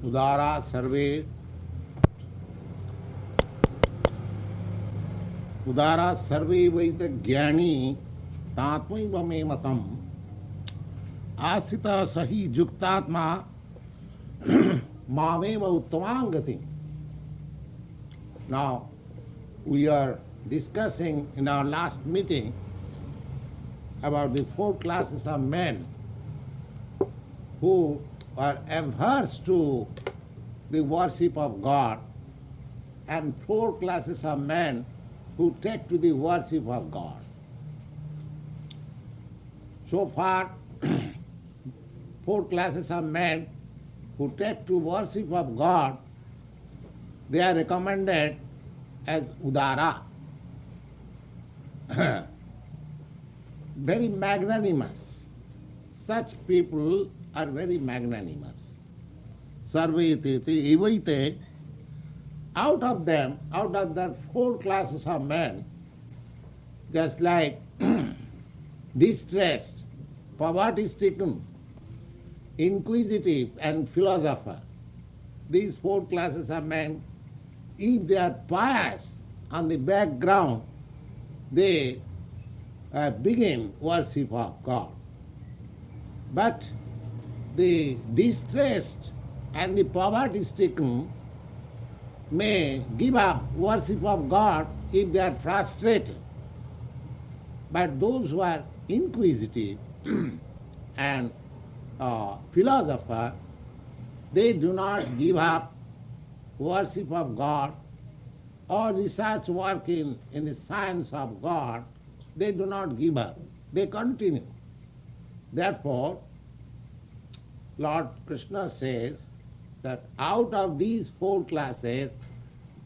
उदारा सर्वे उदारा सर्वे वैत ज्ञानी तात्मैव मे मतम आस्थित सही जुक्तात्मा मामेव उत्तमांगति. Now we are discussing in our last meeting about the four classes of men who are averse to the worship of God, and four classes of men who take to the worship of God. So far, four classes of men who take to worship of God, they are recommended as Udara, very magnanimous. Such people are very magnanimous. Sarvete evaite. Out of them, out of the four classes of men, just like distressed, poverty-stricken, inquisitive and philosopher, these four classes of men, if they are pious on the background, they begin worship of God. But the distressed and the poverty-stricken may give up worship of God if they are frustrated. But those who are inquisitive and philosopher, they do not give up worship of God or research work in the science of God. They do not give up. They continue. Therefore, Lord Krishna says that out of these four classes,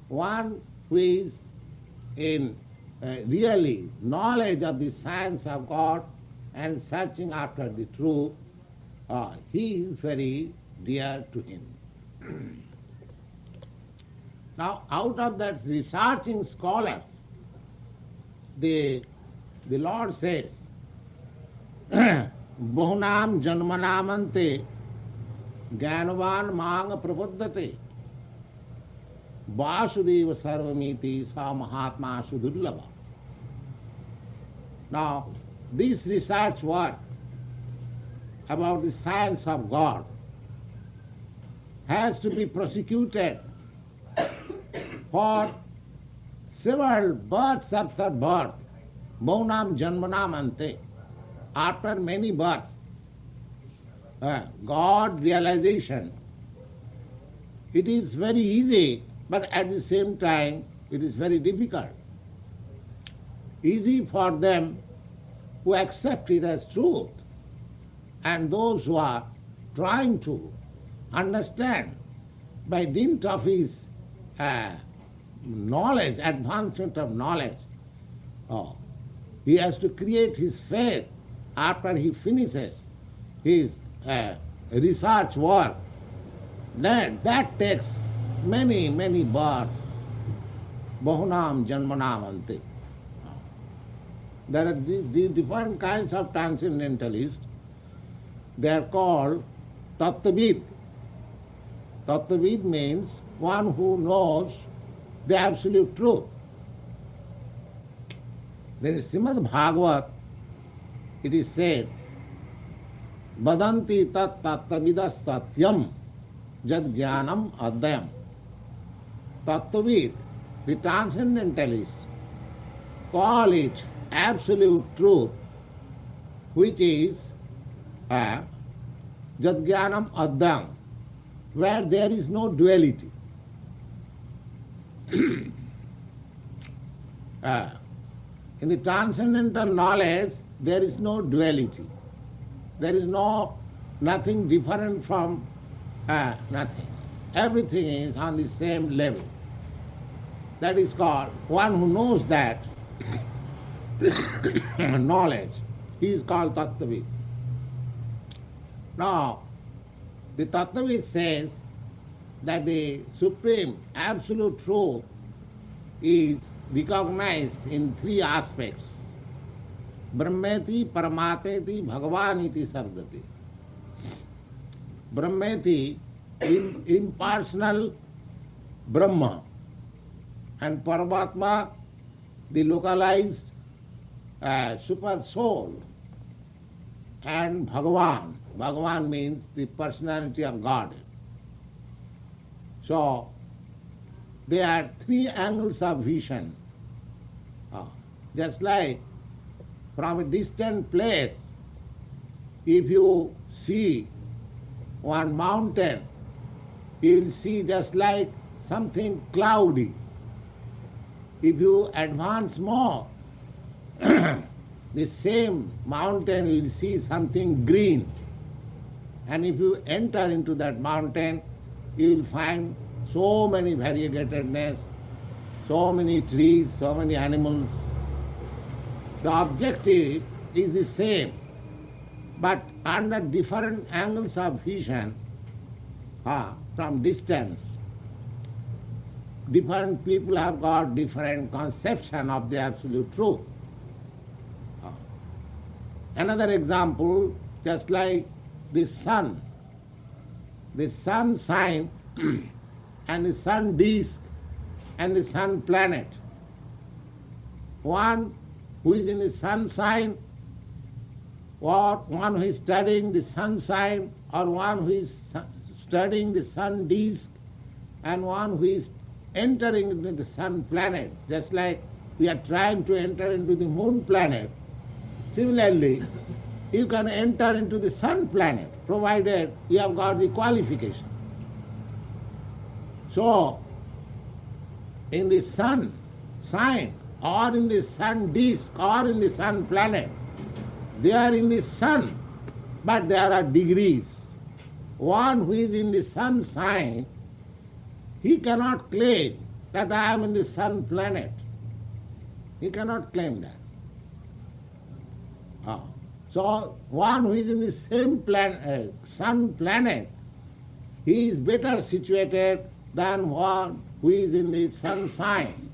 one who is in really knowledge of the science of God and searching after the truth, he is very dear to him. Now, out of that researching scholars, the Lord says, Bahunam janmanamante ज्ञानवान मांग प्रबुद्धते वासुदेव सर्वमिति सा महात्मा सुदुर्लभ. Now, this research work about the science of God has to be prosecuted for several births after birth, Bahunam janmanam ante, after many births. God realization, it is very easy, but at the same time it is very difficult. Easy for them who accept it as truth, and those who are trying to understand by dint of his knowledge, advancement of knowledge. He has to create his faith after he finishes his research work. Then that takes many, many births. Bahunam janmanam ante. There are the different kinds of transcendentalists. They are called Tattvavid. Tattvavid means one who knows the absolute truth. Then in Srimad Bhagavat, it is said, Vadanti tat tattvavidas satyam jad jnanam adhyam. Tattvavid, the transcendentalists, call it absolute truth, which is jad jnanam adhyam, where there is no duality. In the transcendental knowledge, there is no duality. There is nothing different from nothing. Everything is on the same level. That is called, one who knows that knowledge, he is called Tattvavid. Now, The Tattvavid says that the supreme absolute truth is recognized in three aspects. Brahmeti, Paramateti, Bhagavaniti Sardati. Brahmeti, impersonal Brahma, and Paramatma, the localized super soul, and Bhagavan. Bhagavan means the personality of God. So, there are three angles of vision. Just like from a distant place, if you see one mountain, you will see just like something cloudy. If you advance more, the same mountain you will see something green. And if you enter into that mountain, you will find so many variegatedness, so many trees, so many animals. The objective is the same, but under different angles of vision, from distance, different people have got different conception of the absolute truth. Another example, just like the sun sign and the sun disk and the sun planet. One who is in the sun sign, or one who is studying the sun sign, or one who is studying the sun disk, and one who is entering into the sun planet, just like we are trying to enter into the moon planet. Similarly, you can enter into the sun planet, provided you have got the qualification. So, in the sun sign, or in the sun disk, or in the sun planet, they are in the sun, but there are degrees. One who is in the sun sign, he cannot claim that I am in the sun planet. He cannot claim that. So, one who is in the same sun planet, he is better situated than one who is in the sun sign.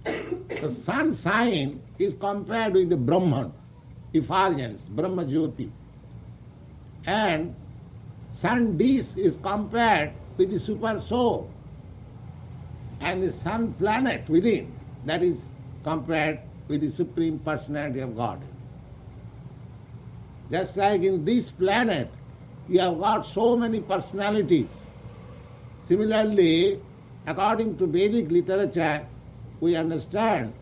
The sun sign is compared with the Brahman, effulgence, Brahma Jyoti. And sun disk is compared with the super soul. And the sun planet within, that is compared with the Supreme Personality of God. Just like in this planet, you have got so many personalities. Similarly, according to Vedic literature, we understand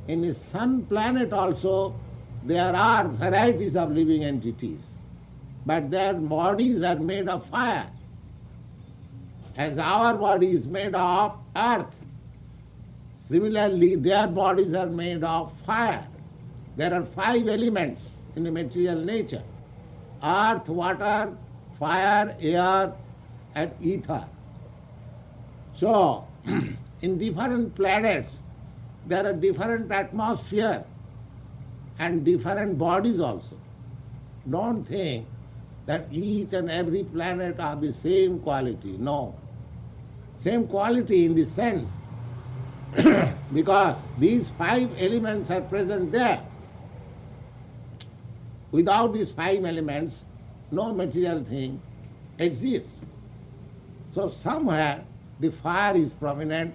in the sun planet also there are varieties of living entities, but their bodies are made of fire. As our body is made of earth, similarly their bodies are made of fire. There are 5 elements in the material nature: earth, water, fire, air, and ether. So, in different planets, there are different atmosphere and different bodies also. Don't think that each and every planet are the same quality. No. Same quality in the sense because these 5 elements are present there. Without these 5 elements, no material thing exists. So somewhere the fire is prominent,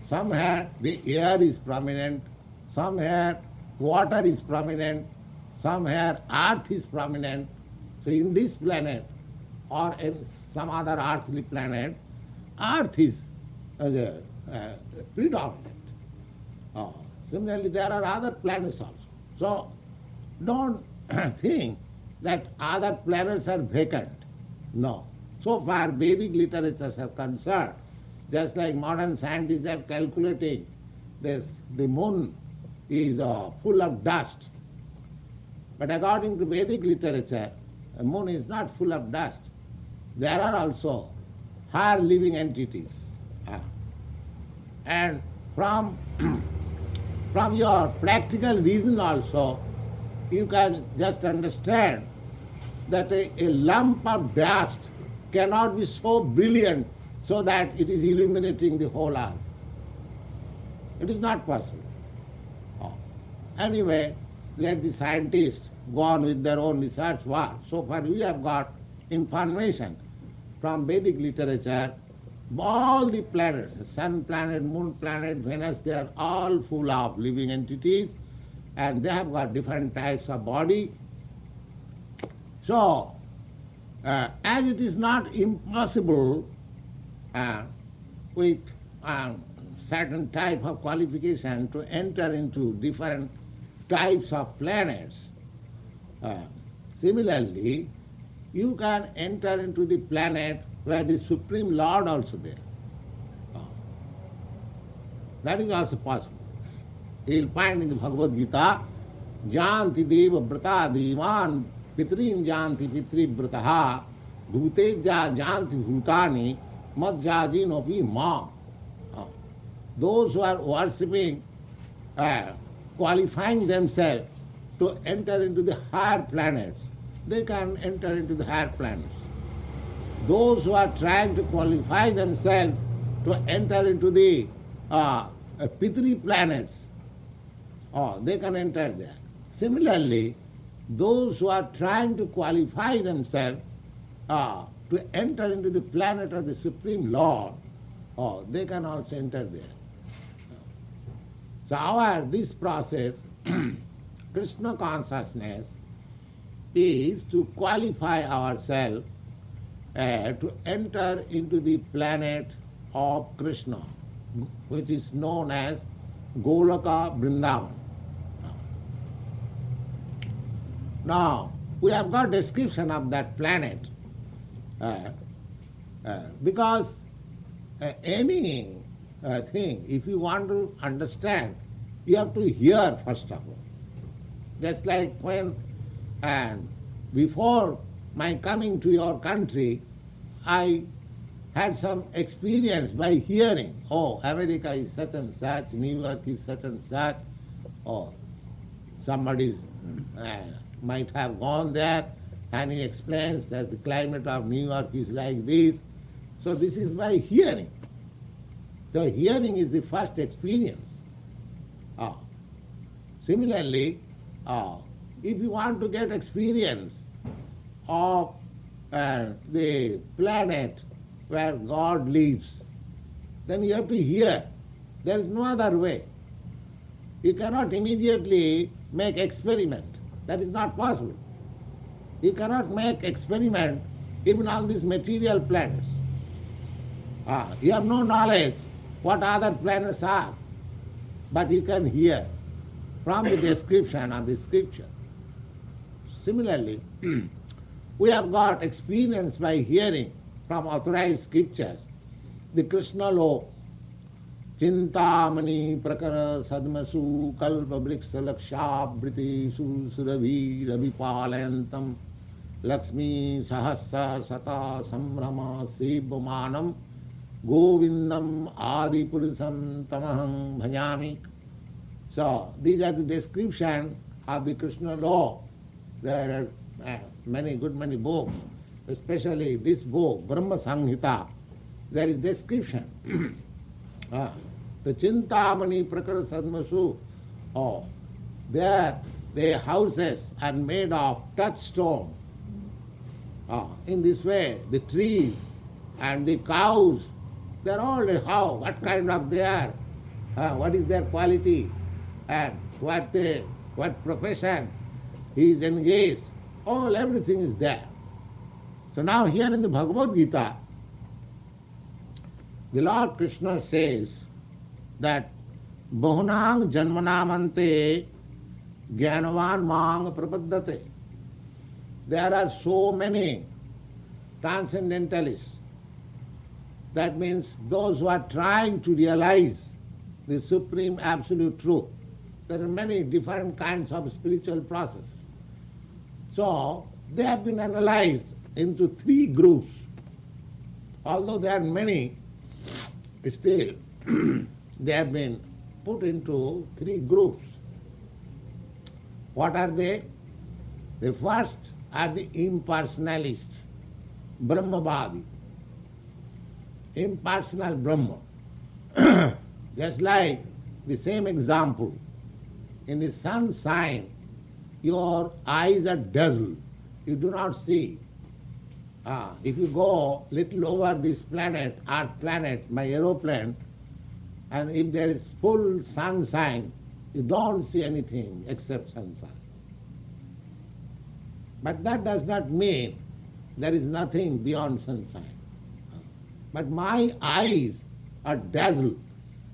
somewhere the air is prominent, somewhere water is prominent, somewhere earth is prominent. So in this planet or in some other earthly planet, earth is predominant. Similarly, there are other planets also. So don't think that other planets are vacant. No. So far Vedic literatures are concerned, just like modern scientists are calculating this, the moon is full of dust. But according to Vedic literature, the moon is not full of dust. There are also higher living entities. And from your practical reason also, you can just understand that a lump of dust cannot be so brilliant so that it is illuminating the whole earth. It is not possible. Oh. Anyway, let the scientists go on with their own research work. So far we have got information from Vedic literature. All the planets, sun planet, moon planet, Venus, they are all full of living entities, and they have got different types of body. So, as it is not impossible with certain type of qualification to enter into different types of planets, similarly, you can enter into the planet where the Supreme Lord also there. That is also possible. You will find in the Bhagavad Gita, Janti Deva Brata Devan Pitrim Janti Pitri Brataha Bhuteja Janti Bhutani Madjajinopi Ma. Those who are worshipping, qualifying themselves to enter into the higher planets, they can enter into the higher planets. Those who are trying to qualify themselves to enter into the Pitri planets, they can enter there. Similarly, those who are trying to qualify themselves to enter into the planet of the Supreme Lord, they can also enter there. So this process, Krishna consciousness, is to qualify ourselves to enter into the planet of Krishna, which is known as Golaka Vrindavan. Now, we have got description of that planet because any thing, if you want to understand, you have to hear first of all. Just like when, and before my coming to your country, I had some experience by hearing, oh, America is such and such, New York is such and such, or somebody might have gone there and he explains that the climate of New York is like this. So this is by hearing. So hearing is the first experience. Similarly, if you want to get experience of the planet where God lives, then you have to hear. There is no other way. You cannot immediately make experiment. That is not possible. You cannot make experiment even on these material planets. You have no knowledge what other planets are, but you can hear from the description of the scripture. Similarly, we have got experience by hearing from authorized scriptures the Krishna law, Chintamani prakara sadmasu kalpa briksa lakshabriti surabhi rabipalayantam lakshmi sahasra sata samrama sribamanam govindam adi purusam tamaham bhajami. So, these are the description of the Krishna law. There are many books, especially this book, Brahma Samhita. There is description. The Chintamani Prakara Sadmasu, there the houses are made of touchstone. In this way, the trees and the cows, they are all how, what kind of they are, what is their quality, and what profession he is engaged. All, everything is there. So now here in the Bhagavad Gita, the Lord Krishna says that Bahunang Janmanamante Jnanavan Mang Prapaddate. There are so many transcendentalists. That means those who are trying to realize the supreme absolute truth. There are many different kinds of spiritual processes. So they have been analyzed into three groups. Although there are many, still they have been put into three groups. What are they? The first are the impersonalist, Brahmavadi, impersonal Brahma. Just like the same example, in the sunshine, your eyes are dazzled, you do not see. If you go little over this planet, Earth planet, by aeroplane, and if there is full sunshine, you don't see anything except sunshine. But that does not mean there is nothing beyond sunshine. But my eyes are dazzled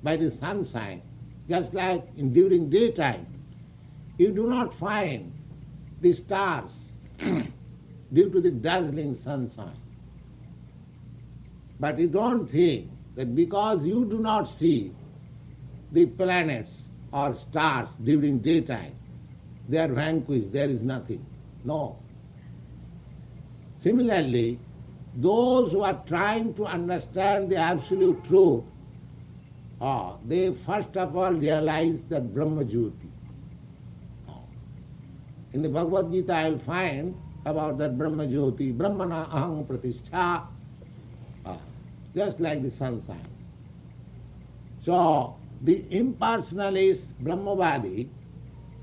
by the sunshine, just like during daytime. You do not find the stars due to the dazzling sunshine. But you don't think that because you do not see the planets or stars during daytime, they are vanquished, there is nothing. No. Similarly, those who are trying to understand the absolute truth, they first of all realize that Brahma Jyoti. In the Bhagavad Gita I will find about that Brahma Jyoti, Brahmana Aham Pratishtha, just like the sunshine. So, the impersonalist Brahmavadi,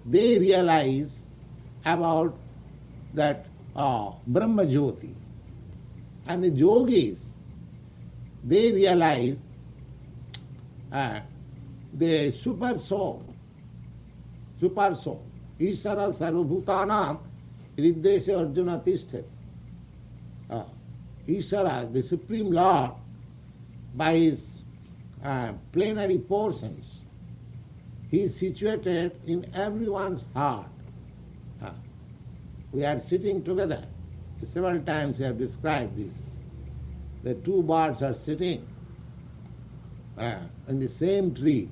they realize about that Brahma Jyoti. And the yogis, they realize the super soul, Ishara Sarvabhutanam Hridesha Arjuna Tishthati. Ishara, the Supreme Lord, by his plenary portions, he is situated in everyone's heart. We are sitting together. Several times we have described this. The two birds are sitting in the same tree.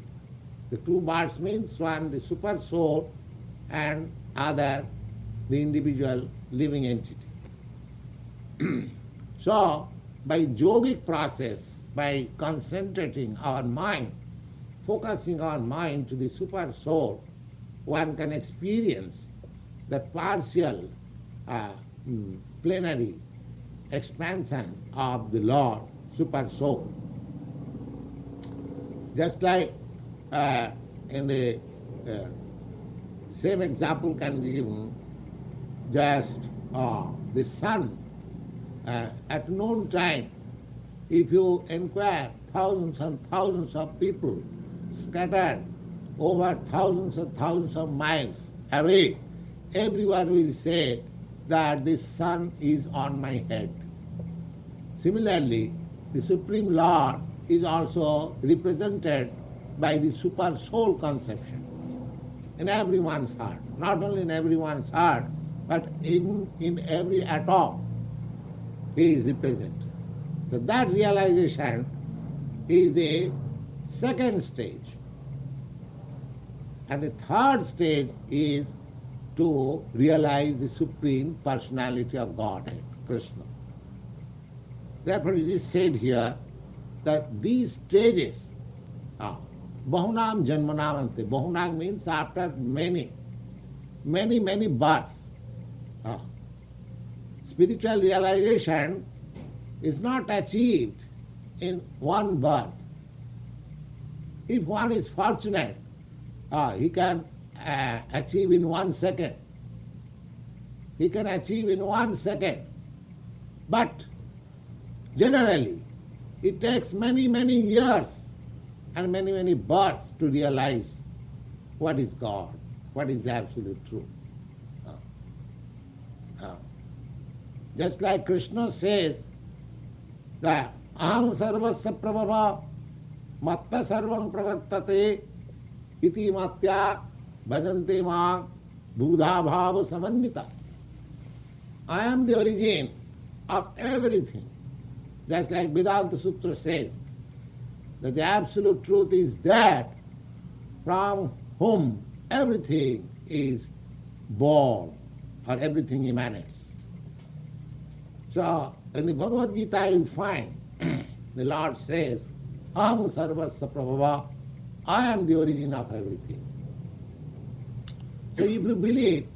The two birds means one the super soul and other the individual living entity. So, by yogic process, by concentrating our mind, focusing our mind to the super soul, one can experience the partial plenary expansion of the Lord, super soul. Just like in the same example can be given, just the sun at noon time, if you inquire thousands and thousands of people scattered over thousands and thousands of miles away, everyone will say that the sun is on my head. Similarly, the Supreme Lord is also represented by the super soul conception in everyone's heart. Not only in everyone's heart, but in every atom he is represented. So that realization is the second stage. And the third stage is to realize the Supreme Personality of Godhead, Krishna. Therefore it is said here that these stages, Bahunam Janmanamante, Bahunam means after many births. Spiritual realization is not achieved in one birth. If one is fortunate, he can achieve in 1 second. He can achieve in 1 second. But generally, it takes many years and many births to realize what is God, what is the absolute truth. Just like Krishna says that Aham sarvasya prabhava matta sarvam pravartate iti matya bhajante maam budha bhava samannita. I am the origin of everything. Just like Vedanta Sutra says that the absolute truth is that from whom everything is born or everything emanates. So, in the Bhagavad Gita you find the Lord says, Aham sarvasya prabhava, I am the origin of everything. So if you believe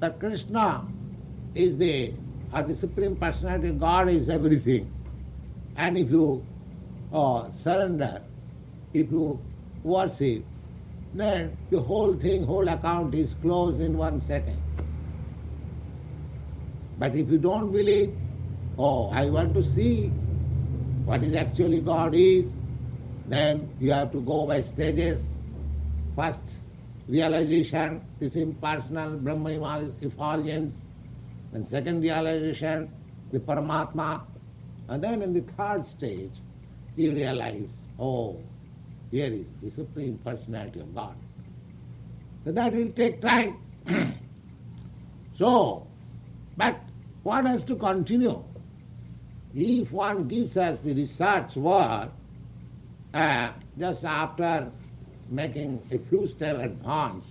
that Krishna is or the Supreme Personality of God is everything. And if you surrender, if you worship, then the whole thing, whole account is closed in 1 second. But if you don't believe, I want to see what is actually God is, then you have to go by stages. First, realization, this impersonal Brahma effulgence. Then second realization, the Paramatma. And then in the third stage, you realize, here is the Supreme Personality of God. So that will take time. But one has to continue. If one gives us the research work, just after making a few steps advance,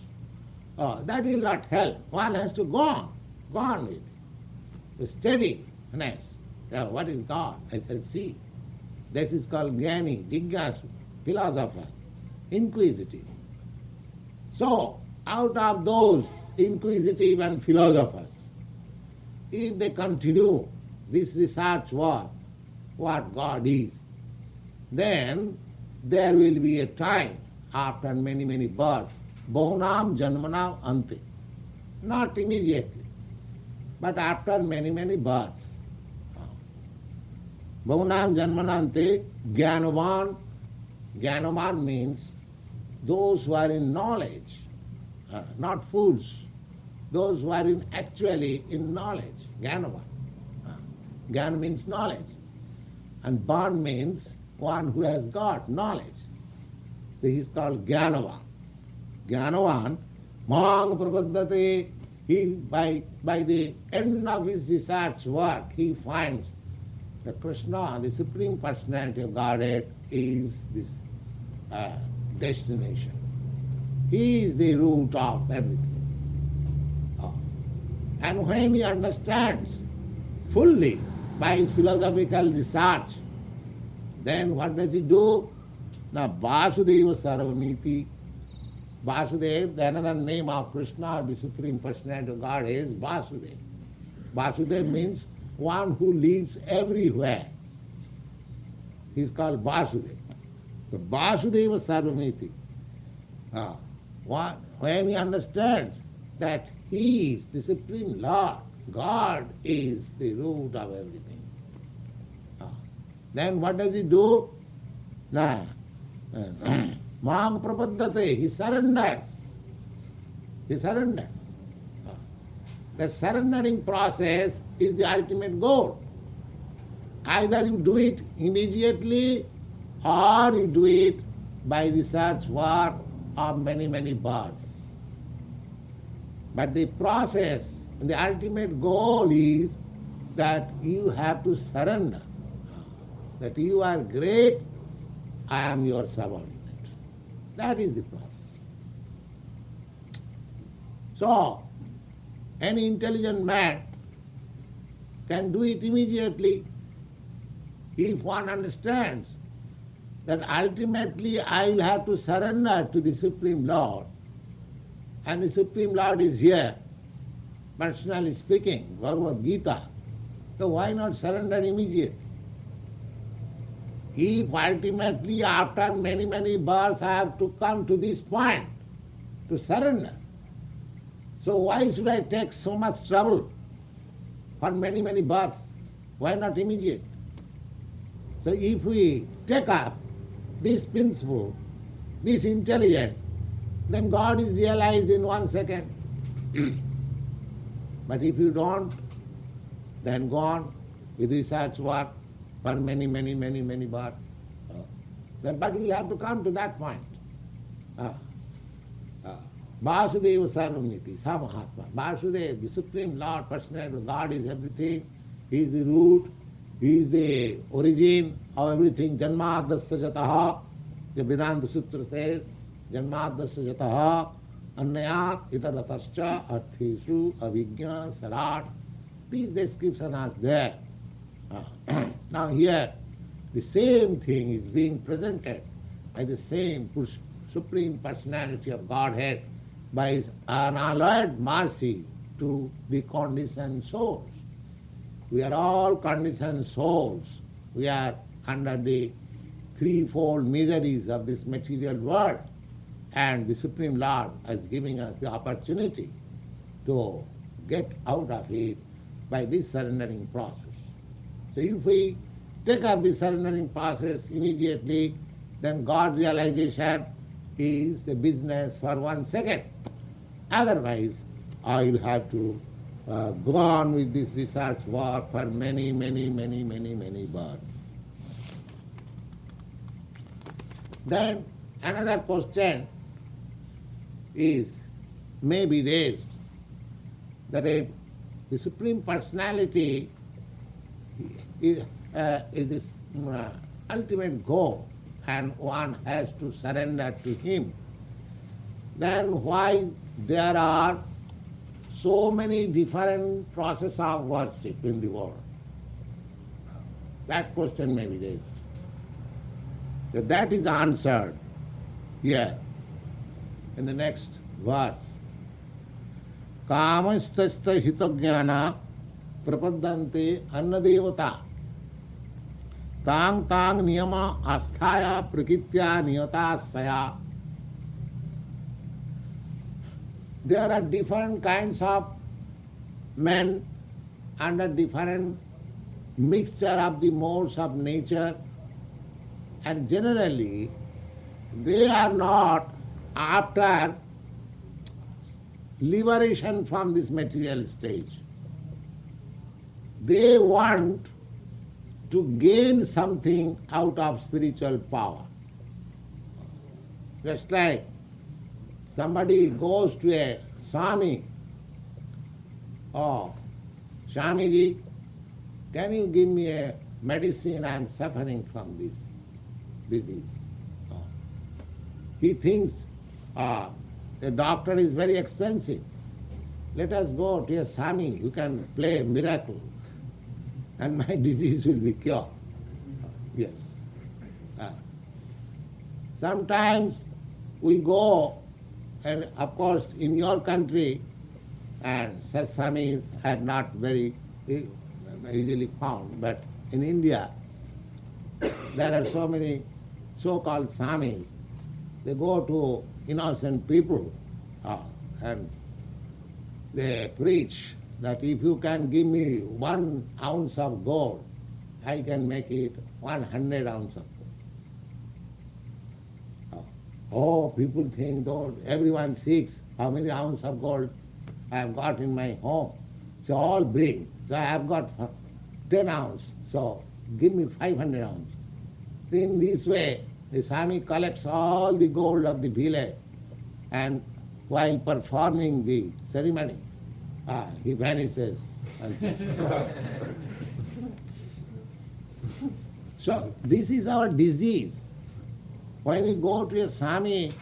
that will not help. One has to go on with it. To steadiness. What is God? I said, see, this is called Jnani, Jignasu, philosopher, inquisitive. So, out of those inquisitive and philosophers, if they continue this research work, what God is, then there will be a time after many, many births, Bahunam Janmanam Ante. Not immediately, but after many, many births. Bahunam Janmanam Ante, Jnanavan. Jnanavan means those who are in knowledge, not fools, those who are actually in knowledge, Jnanavan. Jnana means knowledge. And Ban means one who has got knowledge. So he is called Jnanavan. Jnanavan, Mang Prapaddate, he by the end of his research work, he finds that Krishna, the Supreme Personality of Godhead, is this destination. He is the root of everything. And when he understands fully by his philosophical research, then what does he do? Now, Vasudeva Sarvamiti. Vasudeva, the another name of Krishna, the Supreme Personality of God, is Vasudeva. Vasudeva means one who lives everywhere. He is called Vasudeva. So Vasudeva Sarvamiti. When he understands that he is the Supreme Lord, God is the root of everything. Then what does he do? Mam Prapaddate, he surrenders. He surrenders. The surrendering process is the ultimate goal. Either you do it immediately or you do it by research work of many, many births. But the process, the ultimate goal is that you have to surrender. That you are great, I am your subordinate. That is the process. So, any intelligent man can do it immediately if one understands that ultimately I will have to surrender to the Supreme Lord. And the Supreme Lord is here, personally speaking, Bhagavad Gita. So why not surrender immediately? If ultimately after many, many births I have to come to this point to surrender, so why should I take so much trouble for many, many births? Why not immediate? So if we take up this principle, this intelligence, then God is realized in 1 second. But if you don't, then go on with research work for many, many, many, many births. But we have to come to that point. Vasudeva Sarvamiti, Samahatma. Vasudeva, the Supreme Lord, Personality of God is everything. He is the root, He is the origin of everything. Janmadasya jataha, the Vedanta Sutra says, Janmadasya jataha, annayat itaratascha artheshu avijñā sarat. These descriptions are there. Now here, the same thing is being presented by the same Supreme Personality of Godhead by His unalloyed mercy to the conditioned souls. We are all conditioned souls. We are under the threefold miseries of this material world, and the Supreme Lord is giving us the opportunity to get out of it by this surrendering process. So if we take up the surrendering process immediately, then God realization is a business for 1 second. Otherwise, I will have to go on with this research work for many births. Then another question may be raised that if the Supreme Personality is this ultimate goal and one has to surrender to Him, then why there are so many different processes of worship in the world? That question may be raised. So that is answered here in the next verse. Kamastasta hitajnana prapadante annadevata tang tang niyama asthaya prakritya niyata saya. There are different kinds of men under different mixture of the modes of nature, and generally they are not after liberation from this material stage. They want to gain something out of spiritual power. Just like somebody goes to a Swami, "Oh, Swamiji, can you give me a medicine? I am suffering from this disease." He thinks the doctor is very expensive. Let us go to a Swami who can play a miracle and my disease will be cured. Yes. Sometimes we go, and of course in your country, and such Swamis are not very easily found, but in India there are so many so-called Swamis. They go to innocent people and they preach that if you can give me 1 ounce of gold, I can make it 100 ounces of gold. Oh, people think, though, everyone seeks how many ounces of gold I have got in my home. So all bring. So I have got 10 ounces, so give me 500 ounces. So in this way, the Swami collects all the gold of the village, and while performing the ceremony, he vanishes. So this is our disease. When you go to a Swami,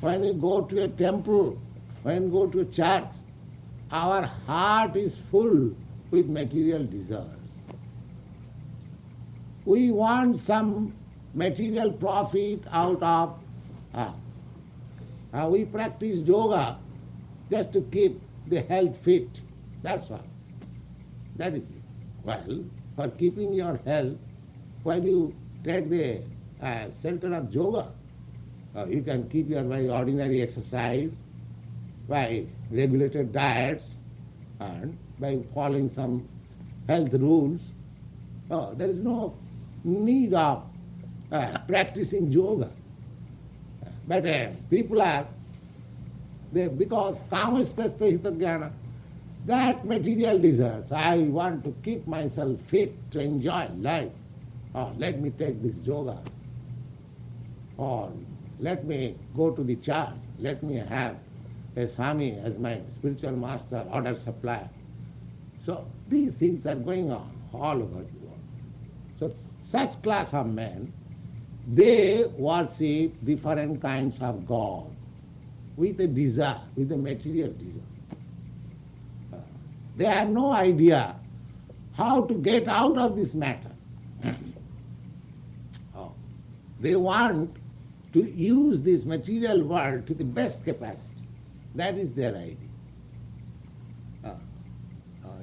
when you go to a temple, when you go to a church, our heart is full with material desires. We want some material profit out of... we practice yoga just to keep the health fit. That's all. That is it. Well, for keeping your health, when you take the shelter of yoga, you can keep your by ordinary exercise, by regulated diets, and by following some health rules. There is no need of practicing yoga. But people are, because kamastasya hitagana, that material desires, I want to keep myself fit to enjoy life. Or let me take this yoga. Or let me go to the church. Let me have a Swami as my spiritual master, order supplier. So these things are going on all over the world. So such class of men, they worship different kinds of God with a desire, with a material desire. They have no idea how to get out of this matter. They want to use this material world to the best capacity. That is their idea.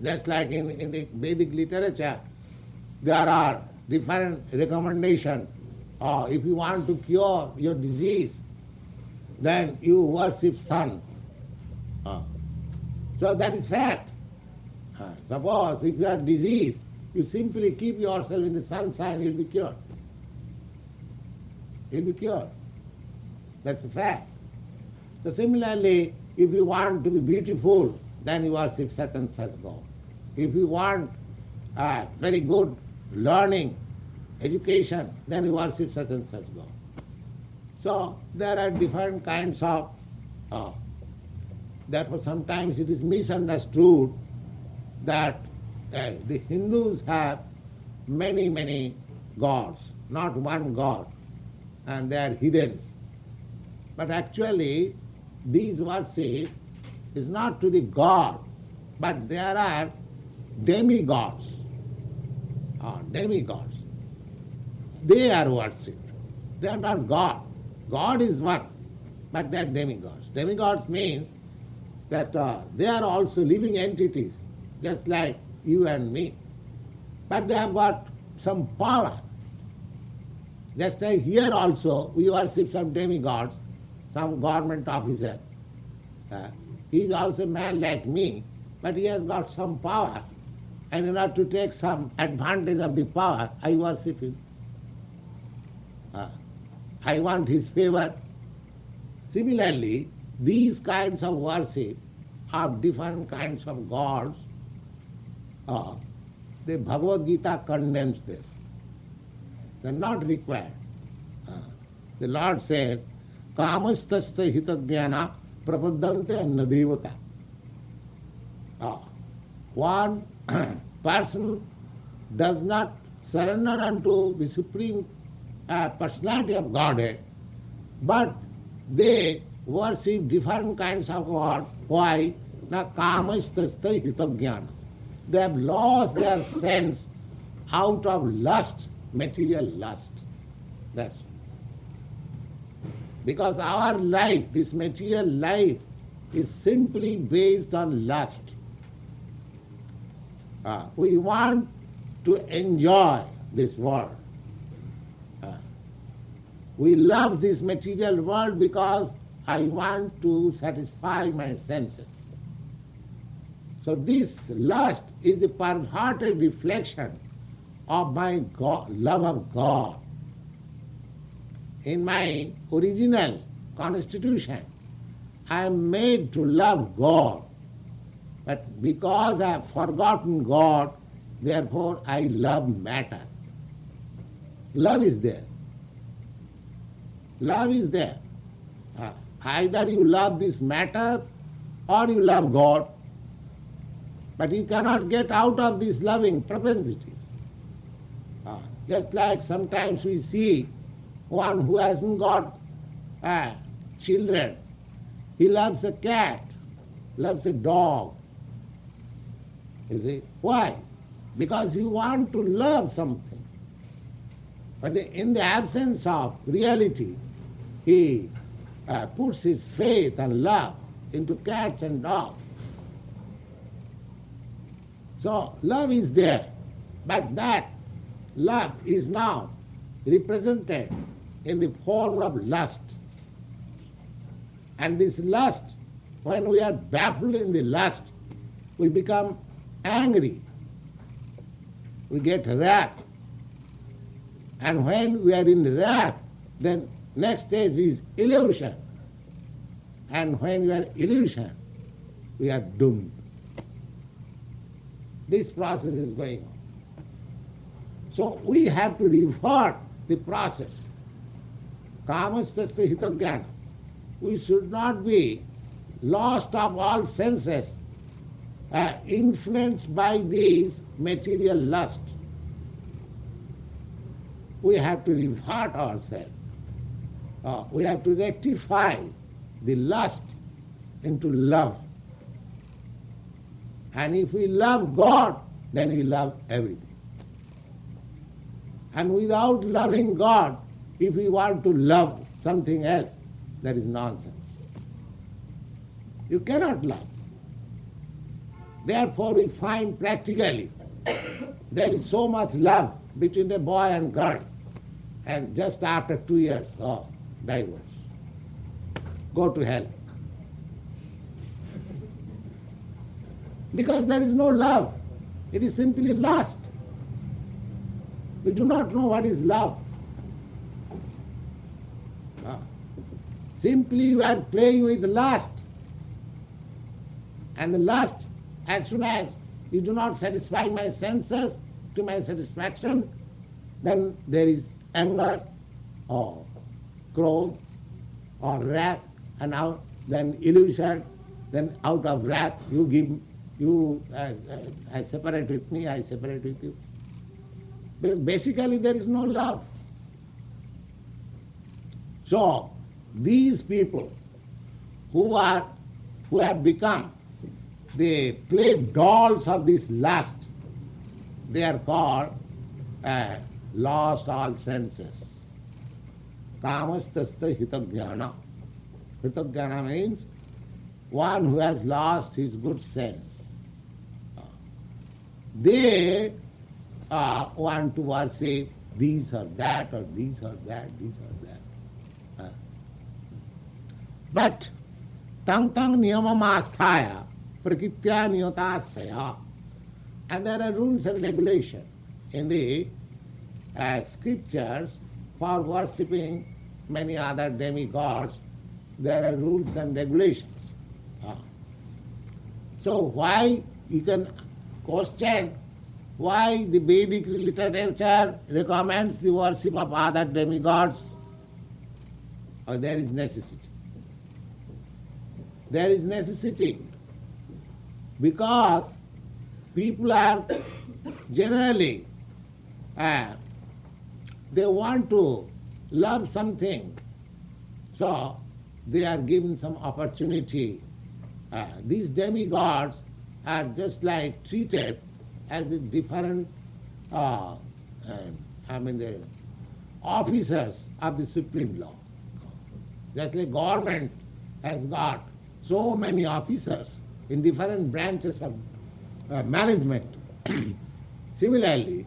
Just like in the Vedic literature, there are different recommendations. If you want to cure your disease, then you worship sun. So that is fact. Suppose if you are diseased, you simply keep yourself in the sunshine, you'll be cured. You'll be cured. That's a fact. So similarly, if you want to be beautiful, then you worship such and such God. If you want very good learning, education, then you worship such and such God. So there are different kinds of, therefore sometimes it is misunderstood that the Hindus have many, many gods, not one God, and they are heathens. But actually, these worship is not to the God, but there are demigods. Demigods. They are worshipped. They are not God. God is one, but they are demigods. Demigods means that they are also living entities, just like you and me. But they have got some power. Just like here also, we worship some demigods, some government officer. He is also a man like me, but he has got some power. And in order to take some advantage of the power, I worship him. I want his favor. Similarly, these kinds of worship of different kinds of gods, the Bhagavad Gita condemns this. They are not required. The Lord says, Kamastasya hitadhyana prapadante annadevata. One person does not surrender unto the Supreme Personality of Godhead, but they worship different kinds of gods. Why? Na kamastasya hitadhyana. They have lost their sense out of lust, material lust. That's it. Because our life, this material life, is simply based on lust. We want to enjoy this world. We love this material world because I want to satisfy my senses. So this lust is the perverted reflection of my love of God. In my original constitution, I am made to love God. But because I have forgotten God, therefore I love matter. Love is there. Love is there. Either you love this matter or you love God. But you cannot get out of these loving propensities. Just like sometimes we see one who hasn't got children. He loves a cat, loves a dog. You see? Why? Because he wants to love something. But in the absence of reality, he puts his faith and love into cats and dogs. So love is there, but that love is now represented in the form of lust. And this lust, when we are baffled in the lust, we become angry. We get wrath. And when we are in wrath, then next stage is illusion. And when we are illusion, we are doomed. This process is going on. So we have to revert the process. Kamastasya hitadhyana. We should not be lost of all senses, influenced by these material lust. We have to revert ourselves. We have to rectify the lust into love. And if we love God, then we love everything. And without loving God, if we want to love something else, that is nonsense. You cannot love. Therefore we find practically there is so much love between a boy and girl, and just after 2 years, divorce. Go to hell. Because there is no love. It is simply lust. We do not know what is love. Simply we are playing with lust. And the lust, as soon as you do not satisfy my senses to my satisfaction, then there is anger or growth or wrath, and now then illusion, then out of wrath you separate with me, I separate with you. Because basically there is no love. So these people who have become the play dolls of this lust, they are called lost all senses. Kamastasya hitagyana. Hitagyana means one who has lost his good sense. They want to worship these or that, or these or that, these or that. But tang niyamam asthaya prakritya niyotasaya. And there are rules and regulations in the scriptures for worshipping many other demigods. There are rules and regulations. So why you can question why the Vedic literature recommends the worship of other demigods? Or there is necessity. There is necessity because people are generally, they want to love something, so they are given some opportunity. These demigods are just like treated as the different, the officers of the Supreme Law. Just like government has got so many officers in different branches of management. Similarly,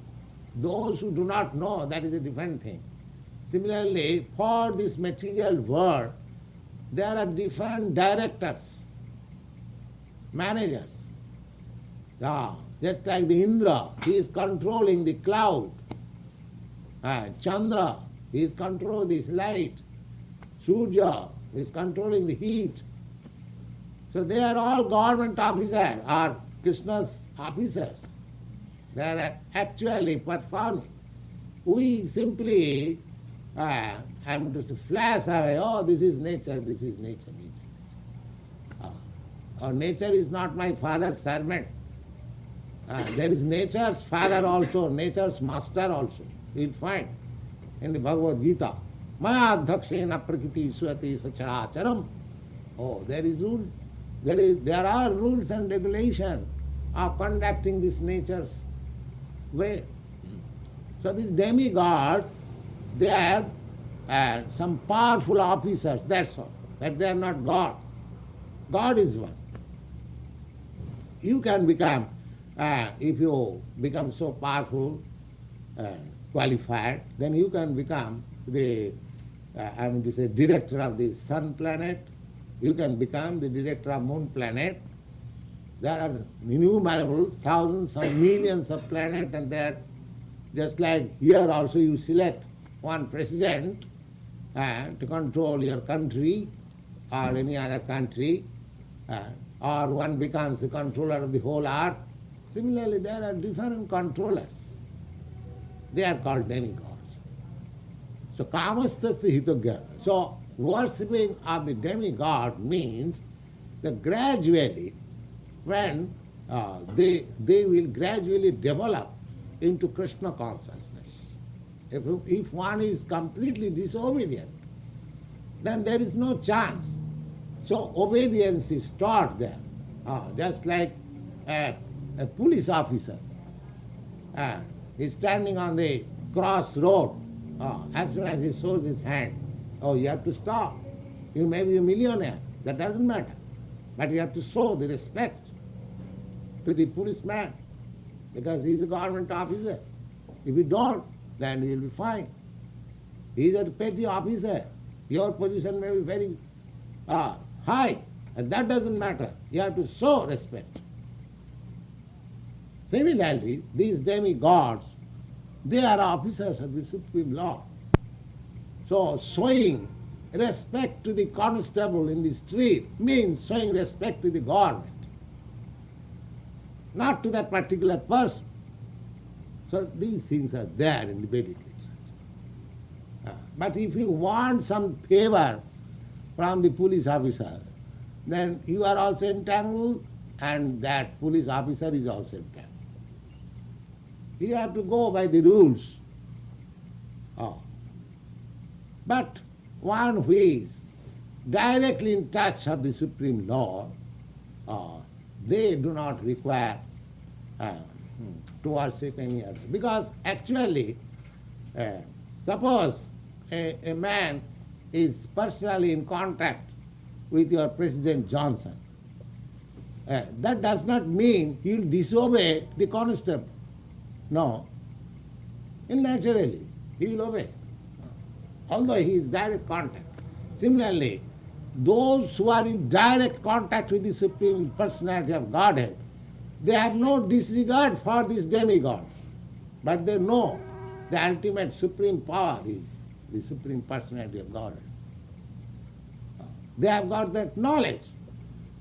those who do not know, that is a different thing. Similarly, for this material world, there are different directors, managers. Just like the Indra, he is controlling the cloud. Chandra, he is controlling this light. Surya is controlling the heat. So they are all government officers, or Krishna's officers. They are actually performing. We simply, I'm just flash away, oh, this is nature, this is nature, nature. Or nature is not my father's servant. There is nature's father also, nature's master also. You'll find in the Bhagavad Gita. Maya adhakshena prakriti swati sacharacharam. Oh, there is rule. There are rules and regulations of conducting this nature's way. So these demigods, they are some powerful officers, that's all. But they are not God. God is one. You can become, if you become so powerful, qualified, then you can become the, director of the sun planet. You can become the director of moon planet. There are innumerable thousands or millions of planets, and there, just like here also you select one president to control your country or any other country, or one becomes the controller of the whole earth. Similarly, there are different controllers. They are called demigods. So, kamastasya hitogya. So, worshipping of the demigod means that gradually, when they will gradually develop into Krishna consciousness. If one is completely disobedient, then there is no chance. So obedience is taught there, just like a police officer. He's standing on the crossroad. As soon as he shows his hand, you have to stop. You may be a millionaire, that doesn't matter. But you have to show the respect. to the policeman because he is a government officer. If you don't, then you will be fine. He is a petty officer. Your position may be very high, and that doesn't matter. You have to show respect. Similarly, these demigods, they are officers of the Supreme Lord. So showing respect to the constable in the street means showing respect to the government, not to that particular person. So these things are there in the Vedic literature. But if you want some favor from the police officer, then you are also entangled and that police officer is also entangled. You have to go by the rules. But one who is directly in touch of the Supreme Lord, they do not require to worship any other. Because actually, suppose a man is personally in contact with your President Johnson, that does not mean he will disobey the constable. No. Naturally, he will obey, although he is direct contact. Similarly, those who are in direct contact with the Supreme Personality of Godhead, they have no disregard for these demigods, but they know the ultimate supreme power is the Supreme Personality of Godhead. They have got that knowledge.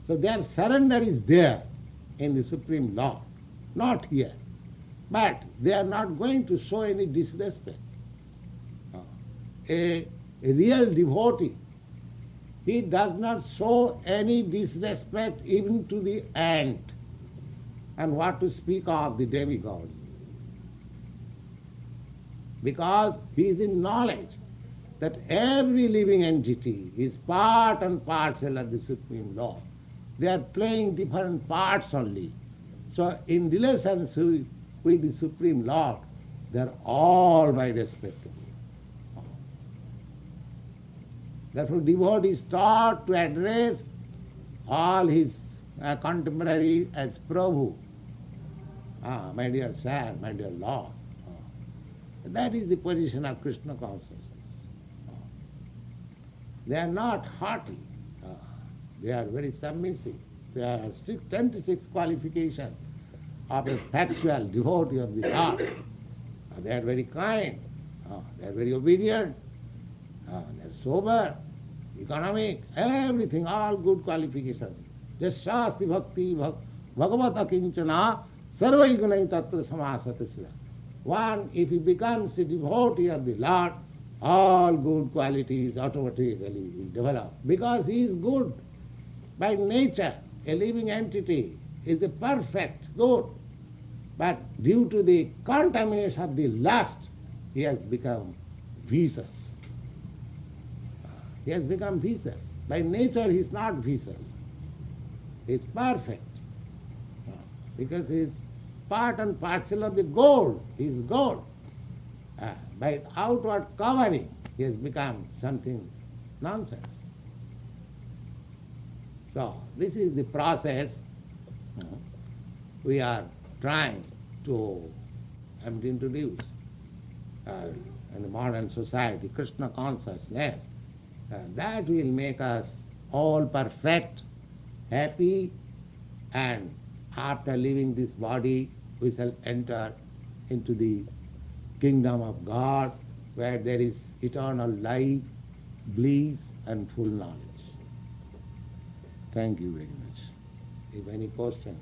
So their surrender is there in the Supreme Lord, not here. But they are not going to show any disrespect. A real devotee, he does not show any disrespect even to the ant. And what to speak of the demigods? Because he is in knowledge that every living entity is part and parcel of the Supreme Lord. They are playing different parts only. So in relationship with the Supreme Lord, they are all by respectable. Therefore, devotee is taught to address all his contemporaries as Prabhu. My dear sir, my dear Lord. That is the position of Krishna consciousness. They are not haughty. They are very submissive. There are 26 qualifications of a factual devotee of the Lord. They are very kind. They are very obedient. They are sober, economic, everything, all good qualifications. Just shasti bhakti bhagavata kinchana sarvai gunai tatra samasatasya. One, if he becomes a devotee of the Lord, all good qualities automatically will develop. Because he is good. By nature, a living entity is a perfect good. But due to the contamination of the lust, he has become vicious. He has become vicious. By nature, he is not vicious. He is perfect. Because he is part and parcel of the gold. He is gold. By outward covering, he has become something nonsense. So, this is the process we are trying to introduce in the modern society, Krishna consciousness. That will make us all perfect, happy, and after leaving this body, we shall enter into the kingdom of God, where there is eternal life, bliss, and full knowledge. Thank you very much. If any question.